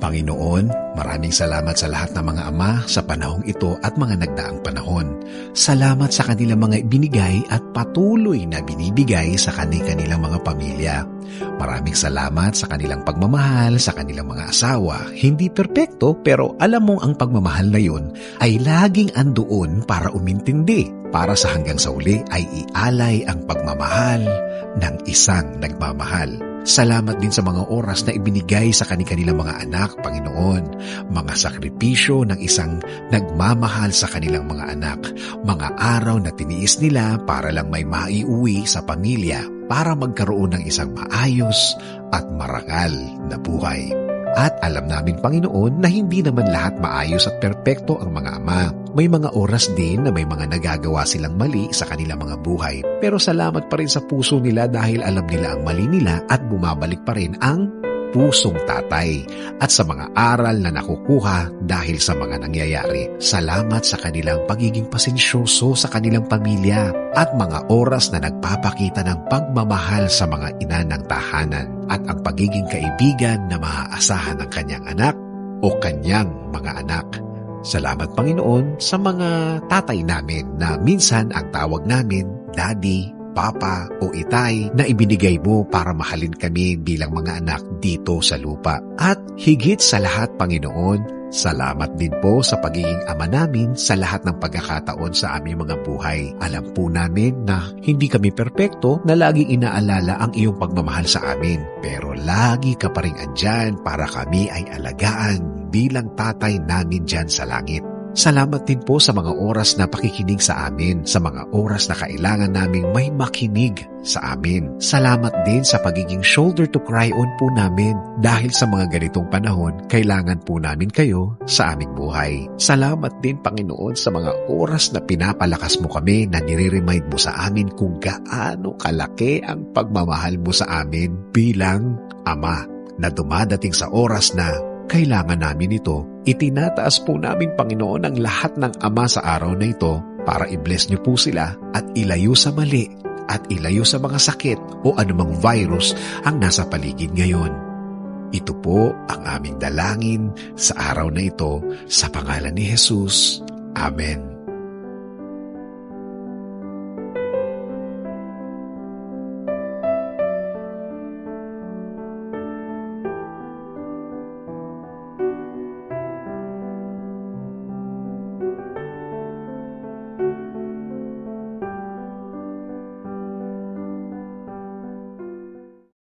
Panginoon, maraming salamat sa lahat ng mga ama sa panahong ito at mga nagdaang panahon. Salamat sa kanilang mga ibinigay at patuloy na binibigay sa kanilang mga pamilya. Maraming salamat sa kanilang pagmamahal sa kanilang mga asawa. Hindi perpekto pero alam mong ang pagmamahal na yun ay laging andoon para umintindi. Para sa hanggang sa uli ay ialay ang pagmamahal ng isang nagmamahal. Salamat din sa mga oras na ibinigay sa kanilang mga anak, Panginoon. Mga sakripisyo ng isang nagmamahal sa kanilang mga anak. Mga araw na tiniis nila para lang may maiuwi sa pamilya para magkaroon ng isang maayos at marangal na buhay. At alam namin, Panginoon, na hindi naman lahat maayos at perpekto ang mga ama. May mga oras din na may mga nagagawa silang mali sa kanilang mga buhay. Pero salamat pa rin sa puso nila dahil alam nila ang mali nila at bumabalik pa rin ang pusong tatay at sa mga aral na nakukuha dahil sa mga nangyayari. Salamat sa kanilang pagiging pasensyoso sa kanilang pamilya at mga oras na nagpapakita ng pagmamahal sa mga ina ng tahanan at ang pagiging kaibigan na maaasahan ng kanyang anak o kanyang mga anak. Salamat, Panginoon, sa mga tatay namin na minsan ang tawag namin Daddy, Papa o Itay na ibinigay mo para mahalin kami bilang mga anak dito sa lupa. At higit sa lahat, Panginoon, salamat din po sa pagiging ama namin sa lahat ng pagkakataon sa aming mga buhay. Alam po namin na hindi kami perpekto na laging inaalala ang iyong pagmamahal sa amin. Pero lagi ka pa rin andyan para kami ay alagaan bilang tatay namin dyan sa langit. Salamat din po sa mga oras na pakikinig sa amin, sa mga oras na kailangan naming may makinig sa amin. Salamat din sa pagiging shoulder to cry on po namin dahil sa mga ganitong panahon, kailangan po namin kayo sa aming buhay. Salamat din, Panginoon, sa mga oras na pinapalakas mo kami na nire-remind mo sa amin kung gaano kalaki ang pagmamahal mo sa amin bilang ama na dumadating sa oras na kailangan namin ito. Itinataas po namin, Panginoon, ang lahat ng ama sa araw na ito para i-bless niyo po sila at ilayo sa mali at ilayo sa mga sakit o anumang virus ang nasa paligid ngayon. Ito po ang aming dalangin sa araw na ito sa pangalan ni Jesus. Amen.